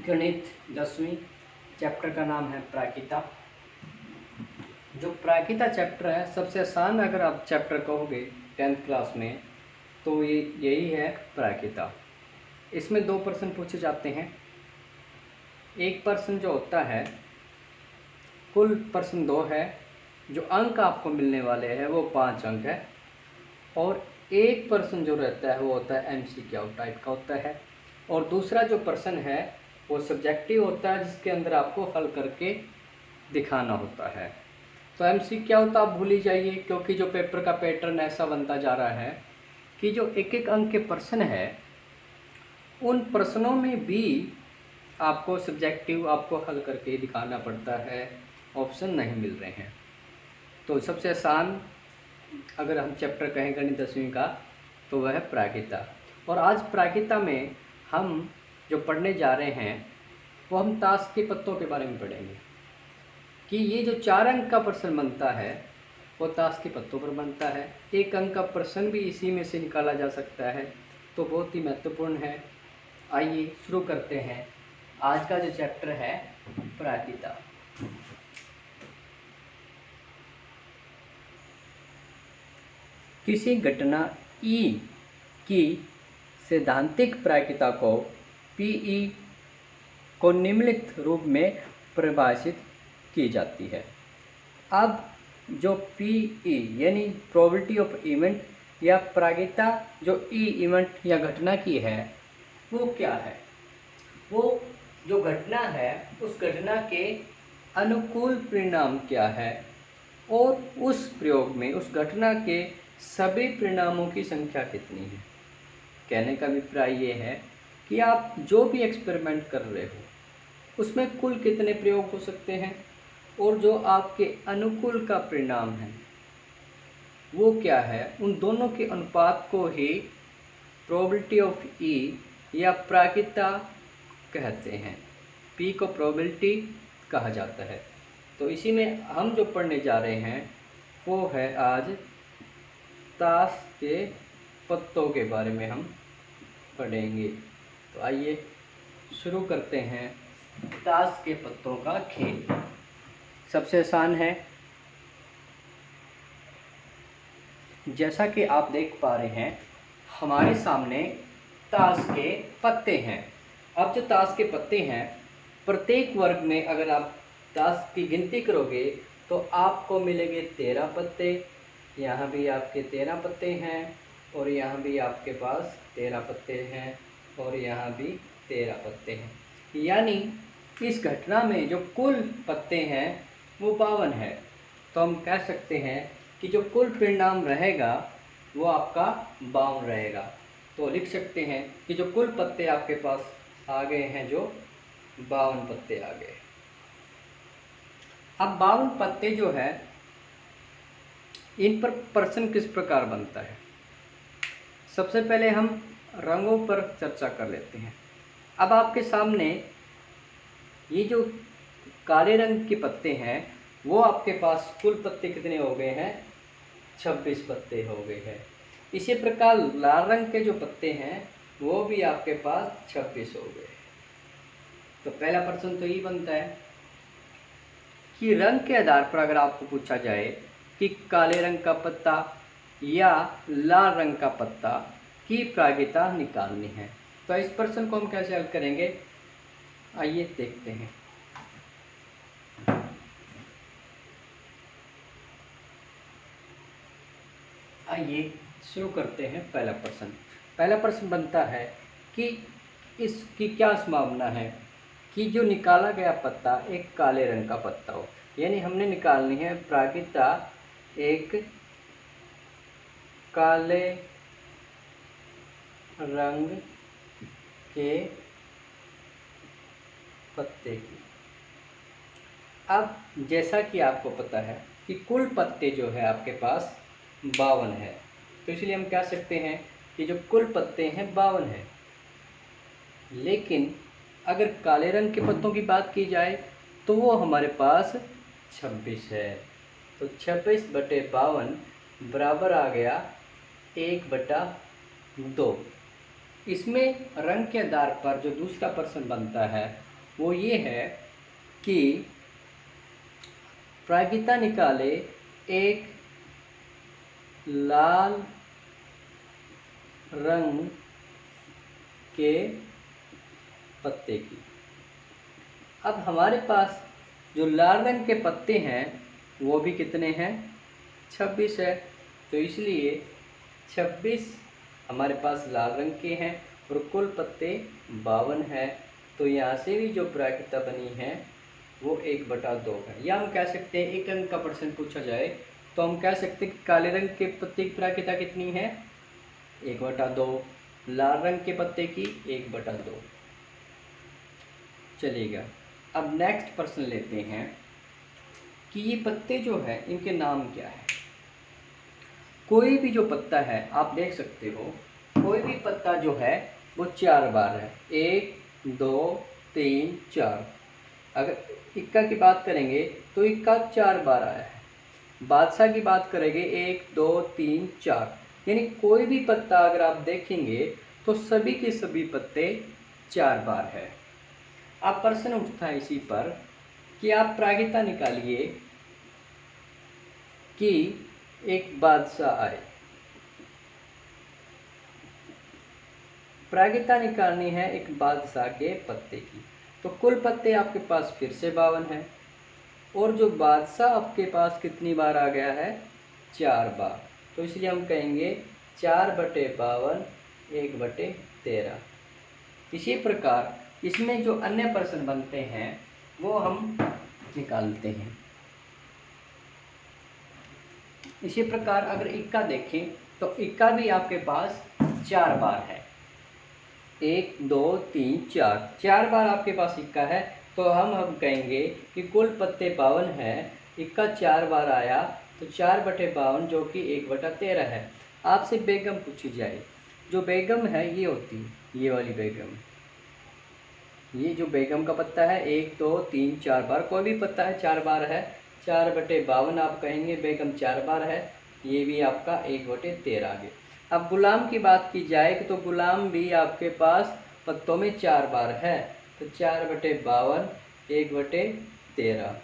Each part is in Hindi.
गणित 10वीं चैप्टर का नाम है प्राकृता। जो प्राकृता चैप्टर है सबसे आसान अगर आप चैप्टर कहोगे 10th क्लास में तो ये यही है प्राकृता। इसमें 2 प्रश्न पूछे जाते हैं। एक प्रश्न जो होता है, कुल प्रश्न 2 है, जो अंक आपको मिलने वाले हैं वो 5 अंक है, और एक प्रश्न जो रहता है वो होता है MCQ टाइप का होता है, और दूसरा जो प्रश्न है वो सब्जेक्टिव होता है जिसके अंदर आपको हल करके दिखाना होता है। तो MCQ तो आप भूल ही जाइए, क्योंकि जो पेपर का पैटर्न ऐसा बनता जा रहा है कि जो एक एक अंक के प्रश्न है उन प्रश्नों में भी आपको सब्जेक्टिव आपको हल करके दिखाना पड़ता है, ऑप्शन नहीं मिल रहे हैं। तो सबसे आसान अगर हम चैप्टर कहें गणित 10वीं का तो वह है प्राकृता। और आज प्राकृता में हम जो पढ़ने जा रहे हैं वो हम ताश के पत्तों के बारे में पढ़ेंगे कि ये जो 4 अंक का प्रश्न बनता है वो ताश के पत्तों पर बनता है। 1 अंक का प्रश्न भी इसी में से निकाला जा सकता है, तो बहुत ही महत्वपूर्ण है। आइए शुरू करते हैं आज का जो चैप्टर है प्राकृता। किसी घटना E की सैद्धांतिक प्राकृता को PE को निम्नलिखित रूप में परिभाषित की जाती है। अब जो PE यानी प्रोबेबिलिटी ऑफ इवेंट या प्राकृता जो E इवेंट या घटना की है वो क्या है? वो जो घटना है उस घटना के अनुकूल परिणाम क्या है, और उस प्रयोग में उस घटना के सभी परिणामों की संख्या कितनी है। कहने का अभिप्राय ये है कि आप जो भी एक्सपेरिमेंट कर रहे हो उसमें कुल कितने प्रयोग हो सकते हैं, और जो आपके अनुकूल का परिणाम है वो क्या है। उन दोनों के अनुपात को ही प्रोबेबिलिटी ऑफ E या प्राकृता कहते हैं। P को प्रोबेबिलिटी कहा जाता है। तो इसी में हम जो पढ़ने जा रहे हैं वो है आज ताश के पत्तों के बारे में हम पढ़ेंगे। तो आइए शुरू करते हैं ताश के पत्तों का खेल। सबसे आसान है, जैसा कि आप देख पा रहे हैं हमारे सामने ताश के पत्ते हैं। अब जो ताश के पत्ते हैं प्रत्येक वर्ग में अगर आप ताश की गिनती करोगे तो आपको मिलेंगे 13 पत्ते। यहाँ भी आपके 13 पत्ते हैं, और यहाँ भी आपके पास 13 पत्ते हैं, और यहाँ भी 13 पत्ते हैं। यानी इस घटना में जो कुल पत्ते हैं वो 52 है। तो हम कह सकते हैं कि जो कुल परिणाम रहेगा वो आपका 52 रहेगा। तो लिख सकते हैं कि जो कुल पत्ते आपके पास आ गए हैं, जो 52 पत्ते आ गए। अब 52 पत्ते जो है इन पर प्रश्न किस प्रकार बनता है। सबसे पहले हम रंगों पर चर्चा कर लेते हैं। अब आपके सामने ये जो काले रंग के पत्ते हैं वो आपके पास कुल पत्ते कितने हो गए हैं, 26 पत्ते हो गए हैं। इसी प्रकार लाल रंग के जो पत्ते हैं वो भी आपके पास 26 हो गए। तो पहला प्रश्न तो यही बनता है कि रंग के आधार पर अगर आपको पूछा जाए कि काले रंग का पत्ता या लाल रंग का पत्ता की प्राकृता निकालनी है, तो इस प्रश्न को हम कैसे हल करेंगे, आइए देखते हैं। आइए शुरू करते हैं पहला प्रश्न। पहला प्रश्न बनता है कि इसकी क्या संभावना है कि जो निकाला गया पत्ता एक काले रंग का पत्ता हो। यानी हमने निकालनी है प्राकृता एक काले रंग के पत्ते की। अब जैसा कि आपको पता है कि कुल पत्ते जो है आपके पास 52 है, तो इसलिए हम कह सकते हैं कि जो कुल पत्ते हैं 52 है। लेकिन अगर काले रंग के पत्तों की बात की जाए तो वो हमारे पास 26 है। तो 26/52 बराबर आ गया 1/2। इसमें रंग के आधार पर जो दूसरा प्रश्न बनता है वो ये है कि प्रायिकता निकाले एक लाल रंग के पत्ते की। अब हमारे पास जो लाल रंग के पत्ते हैं वो भी कितने हैं, 26 है। तो इसलिए 26 हमारे पास लाल रंग के हैं और कुल पत्ते 52 है। तो यहाँ से भी जो प्रायिकता बनी है वो 1/2 है। या हम कह सकते हैं एक अंक का प्रश्न पूछा जाए तो हम कह सकते हैं कि काले रंग के पत्ते की प्रायिकता कितनी है, 1/2, लाल रंग के पत्ते की 1/2। चलिएगा, अब नेक्स्ट प्रश्न लेते हैं कि ये पत्ते जो है इनके नाम क्या है। कोई भी जो पत्ता है आप देख सकते हो, कोई भी पत्ता जो है वो 4 बार है, 1 2 3 4। अगर इक्का की बात करेंगे तो इक्का 4 बार आया है। बादशाह की बात करेंगे 1 2 3 4, यानी कोई भी पत्ता अगर आप देखेंगे तो सभी के सभी पत्ते 4 बार है। अब प्रश्न उठता है इसी पर कि आप प्रायिकता निकालिए कि एक बादशाह आए। प्रायिकता निकालनी है एक बादशाह के पत्ते की। तो कुल पत्ते आपके पास फिर से 52 है और जो बादशाह आपके पास कितनी बार आ गया है, 4 बार। तो इसलिए हम कहेंगे 4/52 1/13। इसी प्रकार इसमें जो अन्य प्रश्न बनते हैं वो हम निकालते हैं। इसी प्रकार अगर इक्का देखें तो इक्का भी आपके पास 4 बार है, 1 2 3 4, 4 बार आपके पास इक्का है। तो हम कहेंगे कि कुल पत्ते 52 है, इक्का 4 बार आया तो 4/52 जो कि 1/13 है। आपसे बेगम पूछी जाए, जो बेगम है ये होती है ये वाली बेगम, ये जो बेगम का पत्ता है 1 2 3 4 बार, कोई भी पत्ता है 4 बार है, 4/52 आप कहेंगे, बेगम 4 बार है, ये भी आपका 1/13 आ गया। अब गुलाम की बात की जाए तो गुलाम भी आपके पास पत्तों में 4 बार है, तो 4/52 1/13।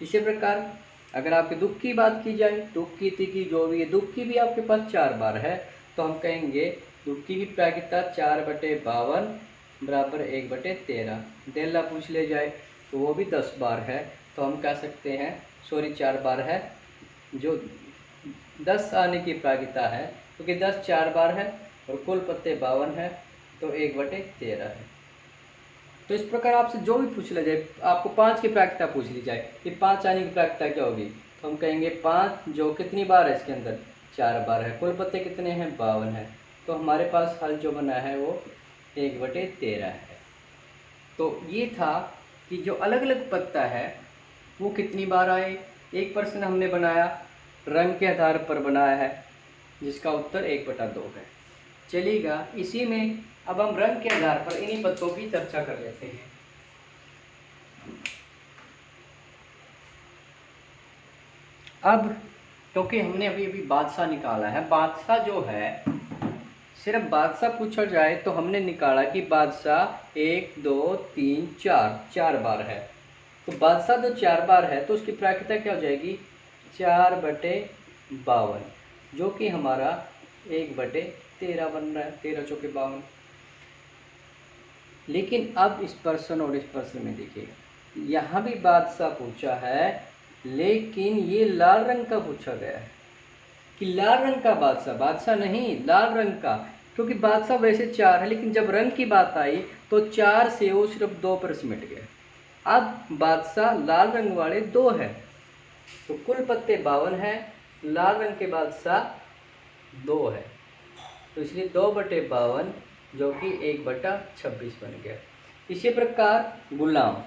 इसी प्रकार अगर आपके दुख की बात की जाए, दुख की तिथि जो भी है, दुख की भी आपके पास 4 बार है, तो हम कहेंगे दुख की प्रायिकता 4/52 बराबर 1/13। देला पूछ ले जाए तो वो भी 10 बार है, तो हम कह सकते हैं 4 बार है, जो 10 आने की प्रायिकता है क्योंकि 10 4 बार है और कुल पत्ते 52 है, तो 1/13 है। तो इस प्रकार आपसे जो भी पूछ लिया जाए, आपको 5 की प्रायिकता पूछ ली जाए कि 5 आने की प्रायिकता क्या होगी, तो हम कहेंगे 5 जो कितनी बार है इसके अंदर 4 बार है, कुल पत्ते कितने हैं 52 है, तो हमारे पास हल जो बना है वो 1/13 है। तो ये था कि जो अलग अलग पत्ता है वो कितनी बार आए। एक प्रश्न हमने बनाया रंग के आधार पर बनाया है जिसका उत्तर 1/2 है। चलिएगा, इसी में अब हम रंग के आधार पर इन्हीं पत्तों की चर्चा कर लेते हैं। अब क्योंकि हमने अभी अभी बादशाह निकाला है, बादशाह जो है सिर्फ बादशाह पूछा जाए तो हमने निकाला कि बादशाह 1 2 3 4 बार है। तो बादशाह जो 4 बार है तो उसकी प्रायिकता क्या हो जाएगी 4/52, जो कि हमारा 1/13 बन रहा है, 13 चौके 52। लेकिन अब इस प्रश्न और इस प्रश्न में देखिए, यहाँ भी बादशाह पूछा है लेकिन ये लाल रंग का पूछा गया है कि लाल रंग का बादशाह, बादशाह नहीं लाल रंग का, क्योंकि बादशाह वैसे 4 है लेकिन जब रंग की बात आई तो 4 से वो सिर्फ 2 पर सिमट गए। अब बादशाह लाल रंग वाले 2 है, तो कुल पत्ते 52 है, लाल रंग के बादशाह 2 है, तो इसलिए 2/52 जो कि 1/26 बन गया। इसी प्रकार गुलाम,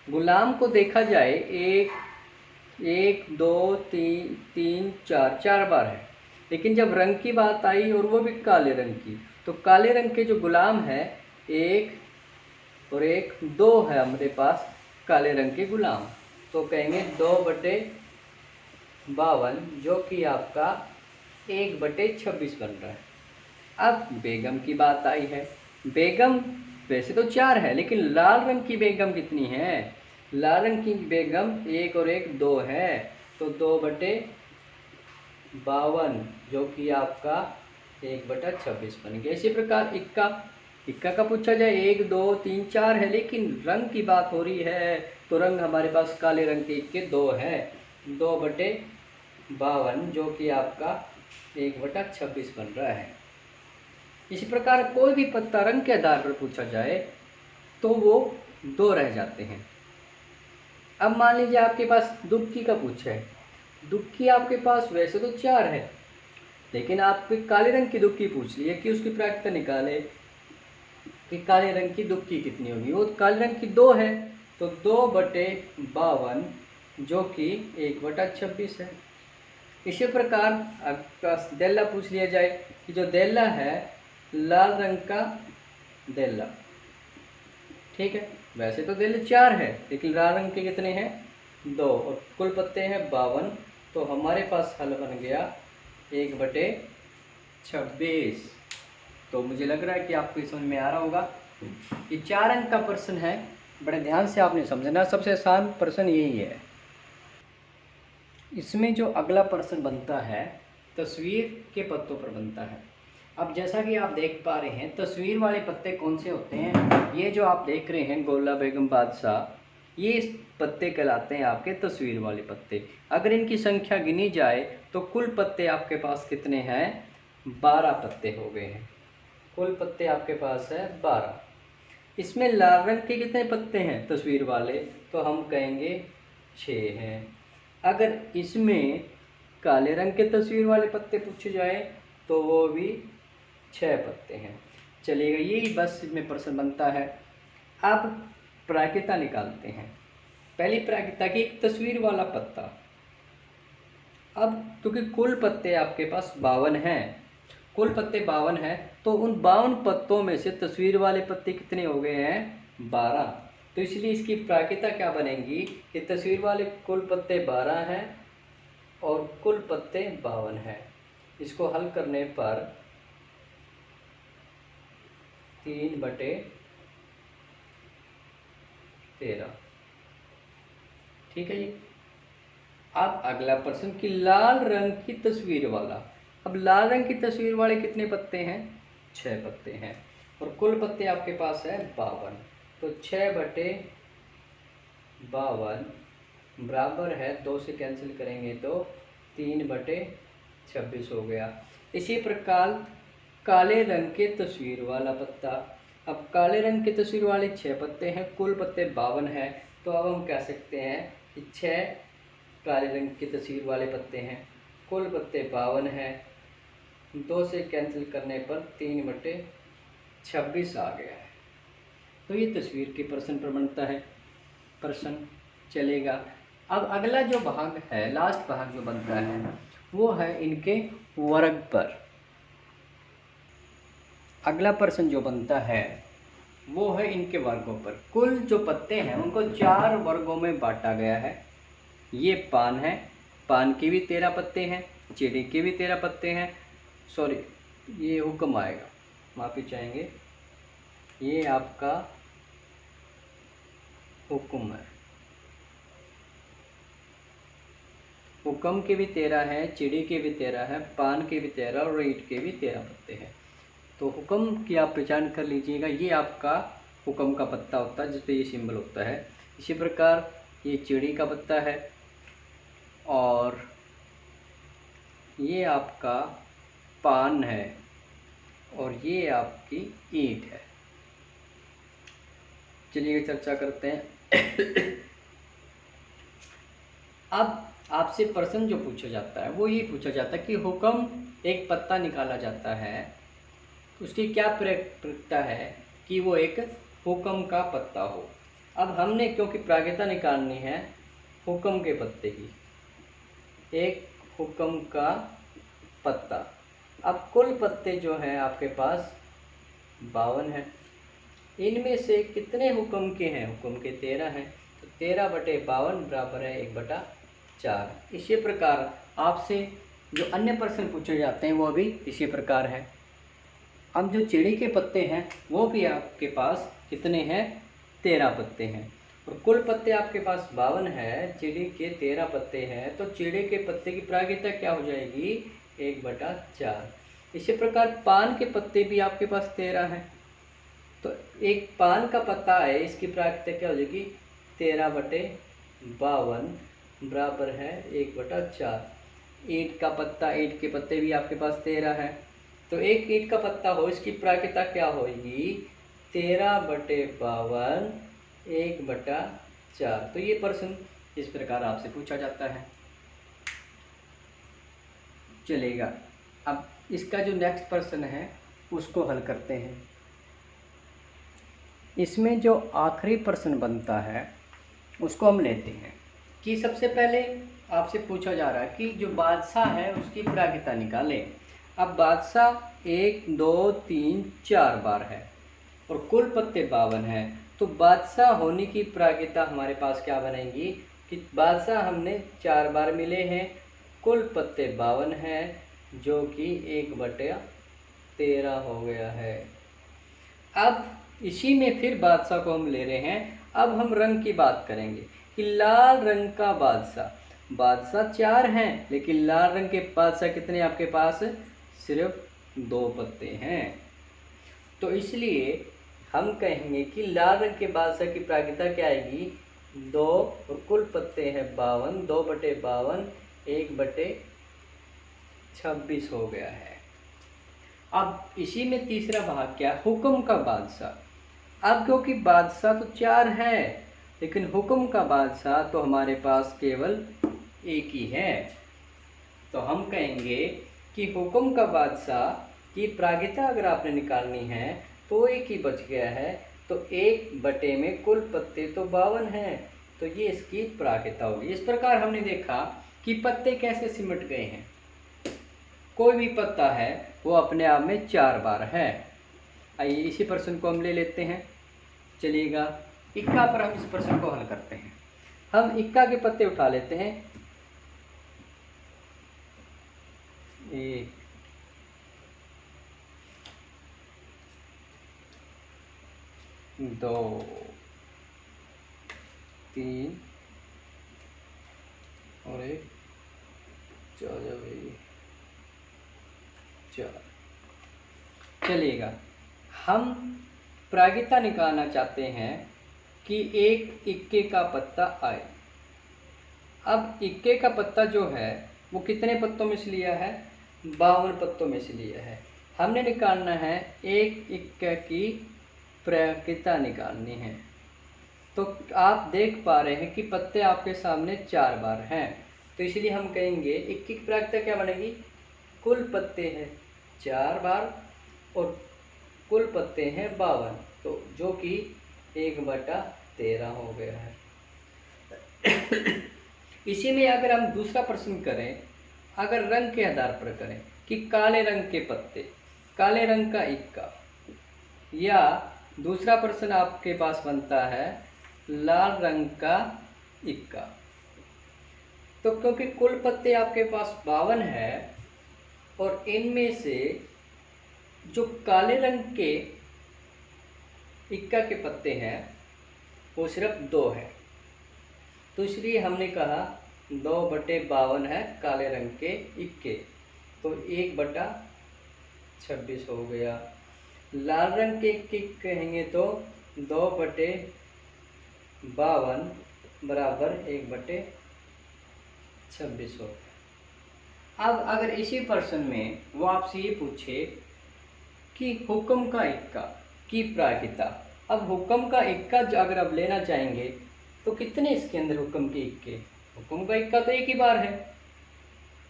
गुलाम को देखा जाए 1 2 3 4 बार है, लेकिन जब रंग की बात आई और वो भी काले रंग की, तो काले रंग के जो गुलाम है 1 और 1 2 है हमारे पास काले रंग के गुलाम, तो कहेंगे 2/52 जो कि आपका 1/26 बन रहा है। अब बेगम की बात आई है। बेगम वैसे तो 4 है, लेकिन लाल रंग की बेगम कितनी है? लाल रंग की बेगम 1 और 1 2 है, तो 2/52, जो कि आपका 1/26 बन गया। इसी प्रकार इक्का का पूछा जाए 1 2 3 4 है, लेकिन रंग की बात हो रही है, तो रंग हमारे पास काले रंग के इक्के 2 है, 2/52, जो कि आपका 1/26 बन रहा है। इसी प्रकार कोई भी पत्ता रंग के आधार पर पूछा जाए तो वो 2 रह जाते हैं। अब मान लीजिए आपके पास दुक्की का पूछा है। दुक्की आपके पास वैसे तो 4 है, लेकिन आपके काले रंग की दुक्की पूछ ली है कि उसकी प्रायिकता निकाले कि काले रंग की दुक्की कितनी होगी। वो काले रंग की 2 है, तो 2/52, जो कि 1/26 है। इसी प्रकार आपका देल्ला पूछ लिया जाए कि जो देल्ला है लाल रंग का देल्ला, ठीक है, वैसे तो देल्ले 4 है, लेकिन लाल रंग के कितने हैं? 2, और कुल पत्ते हैं 52, तो हमारे पास हल बन गया 1/26। तो मुझे लग रहा है कि आपको समझ में आ रहा होगा। ये 4 अंक का प्रश्न है, बड़े ध्यान से आपने समझना। सबसे आसान प्रश्न यही है। इसमें जो अगला प्रश्न बनता है तस्वीर के पत्तों पर बनता है। अब जैसा कि आप देख पा रहे हैं, तस्वीर वाले पत्ते कौन से होते हैं? ये जो आप देख रहे हैं गोला बेगम बादशाह, ये पत्ते कहलाते हैं आपके तस्वीर वाले पत्ते। अगर इनकी संख्या गिनी जाए तो कुल पत्ते आपके पास कितने हैं? 12 पत्ते हो गए हैं। कुल पत्ते आपके पास है 12। इसमें लाल रंग के कितने पत्ते हैं तस्वीर वाले? तो हम कहेंगे 6 हैं। अगर इसमें काले रंग के तस्वीर वाले पत्ते पूछे जाए तो वो भी 6 पत्ते हैं। चलिएगा, यही बस इसमें प्रश्न बनता है। अब प्रायिकता निकालते हैं। पहली प्रायिकता की तस्वीर वाला पत्ता। अब क्योंकि कुल पत्ते आपके पास 52 हैं, कुल पत्ते 52 हैं, तो उन 52 पत्तों में से तस्वीर वाले पत्ते कितने हो गए हैं? 12। तो इसलिए इसकी प्रायिकता क्या बनेगी कि तस्वीर वाले कुल पत्ते 12 हैं और कुल पत्ते 52 हैं। इसको हल करने पर 3/13, ठीक है जी। अब अगला प्रश्न कि लाल रंग की तस्वीर वाला। अब लाल रंग की तस्वीर वाले कितने पत्ते हैं? 6 पत्ते हैं, और कुल पत्ते आपके पास है 52, तो 6/52 बराबर है 2 से कैंसिल करेंगे तो 3/26 हो गया। इसी प्रकार काले रंग के तस्वीर वाला पत्ता। अब काले रंग के तस्वीर वाले 6 पत्ते हैं, कुल पत्ते 52 हैं, तो अब हम कह सकते हैं कि 6 काले रंग के तस्वीर वाले पत्ते हैं, कुल पत्ते 52 हैं, 2 से कैंसिल करने पर 3/26 आ गया है। तो ये तस्वीर के प्रश्न पर बनता है प्रश्न। चलेगा, अब अगला जो भाग है, लास्ट भाग जो बनता है, वो है इनके वर्ग पर। अगला प्रश्न जो बनता है वो है इनके वर्गों पर। कुल जो पत्ते हैं उनको 4 वर्गों में बांटा गया है। ये पान है, पान के भी 13 पत्ते हैं, चीड़ी के भी 13 पत्ते हैं, सॉरी ये हुक्म आएगा, माफ़ी चाहेंगे, ये आपका हुक्म है। हुक्म के भी 13 हैं, चिड़ी के भी 13 हैं, पान के भी 13 और ईंट के भी 13 पत्ते हैं। तो हुक्म की आप पहचान कर लीजिएगा, ये आपका हुक्म का पत्ता होता है जिस पे ये सिंबल होता है। इसी प्रकार ये चिड़ी का पत्ता है और ये आपका पान है और ये आपकी ईंट है। चलिए चर्चा करते हैं। अब आपसे प्रश्न जो पूछा जाता है वो ये पूछा जाता है कि हुक्म एक पत्ता निकाला जाता है, उसकी क्या प्रक्रिया है कि वो एक हुक्म का पत्ता हो। अब हमने क्योंकि प्रायिकता निकालनी है हुक्म के पत्ते की, एक हुक्म का पत्ता। अब कुल पत्ते जो हैं आपके पास 52 हैं, इनमें से कितने हुक्म के हैं? हुक्म के 13 हैं, तो 13/52 बराबर है 1/4। इसी प्रकार आपसे जो अन्य प्रश्न पूछे जाते हैं वो भी इसी प्रकार है। अब जो चिड़ी के पत्ते हैं वो भी आपके पास कितने हैं, 13 पत्ते हैं, और कुल पत्ते आपके पास 52 है, चिड़ी के 13 पत्ते हैं, तो चिड़ी के पत्ते की प्रायिकता क्या हो जाएगी, 1/4। इसी प्रकार पान के पत्ते भी आपके पास 13 हैं, तो एक पान का पत्ता है, इसकी प्रायिकता क्या हो जाएगी, 13/52 बराबर है 1/4। ईंट का पत्ता, ईंट के पत्ते भी आपके पास 13 है, तो एक ईंट का पत्ता हो, इसकी प्रायिकता क्या होगी, 13/52 1/4। तो ये प्रश्न इस प्रकार आपसे पूछा जाता है। चलेगा, अब इसका जो नेक्स्ट प्रश्न है उसको हल करते हैं। इसमें जो आखिरी प्रश्न बनता है उसको हम लेते हैं कि सबसे पहले आपसे पूछा जा रहा है कि जो बादशाह है उसकी प्रायिकता निकालें। अब बादशाह 1 2 3 4 बार है और कुल पत्ते 52 हैं, तो बादशाह होने की प्रायिकता हमारे पास क्या बनेगी कि बादशाह हमने 4 बार मिले हैं, कुल पत्ते 52 हैं, जो कि 1/13 हो गया है। अब इसी में फिर बादशाह को हम ले रहे हैं। अब हम रंग की बात करेंगे कि लाल रंग का बादशाह, बादशाह 4 हैं लेकिन लाल रंग के बादशाह कितने आपके पास, सिर्फ 2 पत्ते हैं, तो इसलिए हम कहेंगे कि लाल रंग के बादशाह की प्रायिकता क्या आएगी, 2, और कुल पत्ते हैं 52, 2/52 1/26 हो गया है। अब इसी में तीसरा भाग क्या, हुक्म का बादशाह। अब क्योंकि बादशाह तो 4 है लेकिन हुक्म का बादशाह तो हमारे पास केवल 1 ही है, तो हम कहेंगे कि हुक्म का बादशाह की प्रायिकता अगर आपने निकालनी है तो 1 ही बच गया है, तो 1 में कुल पत्ते तो 52 हैं, तो ये इसकी प्रायिकता होगी। इस प्रकार हमने देखा कि पत्ते कैसे सिमट गए हैं। कोई भी पत्ता है वो अपने आप में 4 बार है। आइए इसी प्रश्न को हम ले लेते हैं। चलिएगा, इक्का पर हम इस प्रश्न को हल करते हैं। हम इक्का के पत्ते उठा लेते हैं, 1 2 3 और 1 4। चलिएगा, हम प्रायिकता निकालना चाहते हैं कि एक इक्के का पत्ता आए। अब इक्के का पत्ता जो है वो कितने पत्तों में से लिया है, 52 पत्तों में से लिया है। हमने निकालना है एक इक्के की प्रायिकता निकालनी है, तो आप देख पा रहे हैं कि पत्ते आपके सामने 4 बार हैं, तो इसलिए हम कहेंगे इक्के की प्रायिकता क्या बनेगी, कुल पत्ते हैं 4 बार और कुल पत्ते हैं 52, तो जो कि 1/13 हो गया है। इसी में अगर हम दूसरा प्रश्न करें, अगर रंग के आधार पर करें कि काले रंग के पत्ते, काले रंग का इक्का, या दूसरा प्रश्न आपके पास बनता है लाल रंग का इक्का, तो क्योंकि कुल पत्ते आपके पास 52 है और इनमें से जो काले रंग के इक्का के पत्ते हैं वो सिर्फ 2 है, तो इसलिए हमने कहा 2/52 है काले रंग के इक्के, तो 1/26 हो गया। लाल रंग के इक्के कहेंगे तो 2/52 बराबर 1/26 हो गया। अब अगर इसी प्रश्न में वो आपसे ये पूछे कि हुक्म का इक्का की प्रायिकता, अब हुक्म का इक्का अगर आप लेना चाहेंगे तो कितने इसके अंदर हुक्म के इक्के, हुक्म का इक्का तो 1 ही बार है,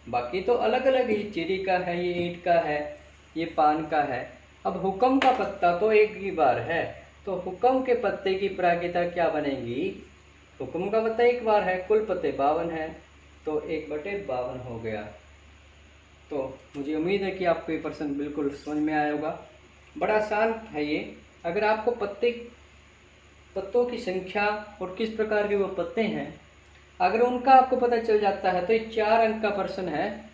बाकी तो अलग अलग ही, चिड़ी का है, ये ईंट का है, ये पान का है। अब हुक्म का पत्ता तो 1 ही बार है, तो हुक्म के पत्ते की प्रायिकता क्या बनेगी, हुक्म का पत्ता 1 बार है, कुल पत्ते 52 हैं, तो 1/52 हो गया। तो मुझे उम्मीद है कि आपको ये प्रश्न बिल्कुल समझ में आया होगा। बड़ा आसान है ये। अगर आपको पत्तों की संख्या और किस प्रकार के वो पत्ते हैं, अगर उनका आपको पता चल जाता है तो ये 4 अंक का प्रश्न है,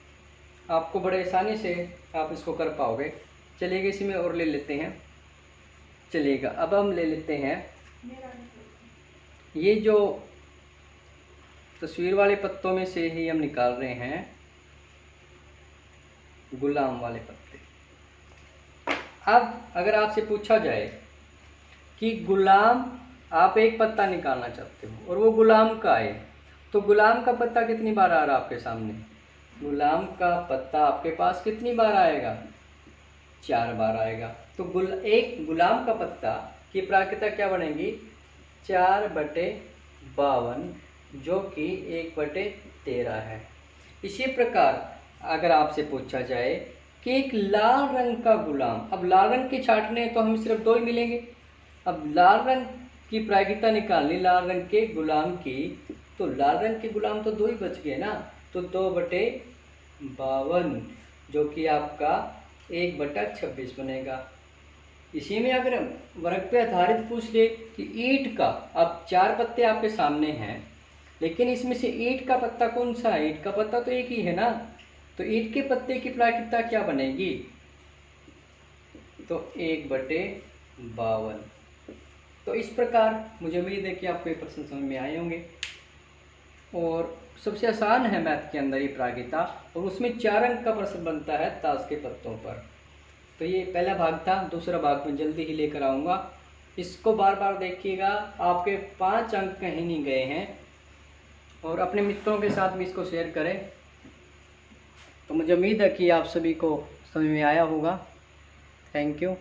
आपको बड़े आसानी से आप इसको कर पाओगे। चलिएगा इसी में और ले लेते हैं। चलिएगा अब हम ले लेते हैं ये जो तस्वीर वाले पत्तों में से ही हम निकाल रहे हैं गुलाम वाले पत्ते। अब अगर आपसे पूछा जाए कि गुलाम, आप एक पत्ता निकालना चाहते हो और वो गुलाम का है, तो गुलाम का पत्ता कितनी बार आ रहा है आपके सामने? गुलाम का पत्ता आपके पास कितनी बार आएगा? 4 बार आएगा। तो एक गुलाम का पत्ता की प्रायिकता क्या बनेगी? 4/52, जो कि 1/13 है। इसी प्रकार अगर आपसे पूछा जाए कि एक लाल रंग का गुलाम, अब लाल रंग के छांटने तो हमें सिर्फ 2 ही मिलेंगे। अब लाल रंग की प्रायिकता निकालनी लाल रंग के गुलाम की, तो लाल रंग के गुलाम तो 2 ही बच गए ना, तो 2/52 जो कि आपका 1/26 बनेगा। इसी में अगर वर्ग पे आधारित पूछ ले कि ईंट का, अब 4 पत्ते आपके सामने हैं, लेकिन इसमें से ईंट का पत्ता कौन सा है? ईंट का पत्ता तो एक ही है ना, तो ईंट के पत्ते की प्रायिकता क्या बनेगी? तो 1/52। तो इस प्रकार मुझे उम्मीद है कि आपको ये प्रश्न समझ में आए होंगे। और सबसे आसान है मैथ के अंदर ये प्रायिकता, और उसमें 4 अंक का प्रश्न बनता है ताश के पत्तों पर। तो ये पहला भाग था, दूसरा भाग मैं जल्दी ही लेकर आऊँगा। इसको बार बार देखिएगा, आपके 5 अंक कहीं नहीं गए हैं। और अपने मित्रों के साथ भी इसको शेयर करें। तो मुझे उम्मीद है कि आप सभी को समझ में आया होगा। Thank you.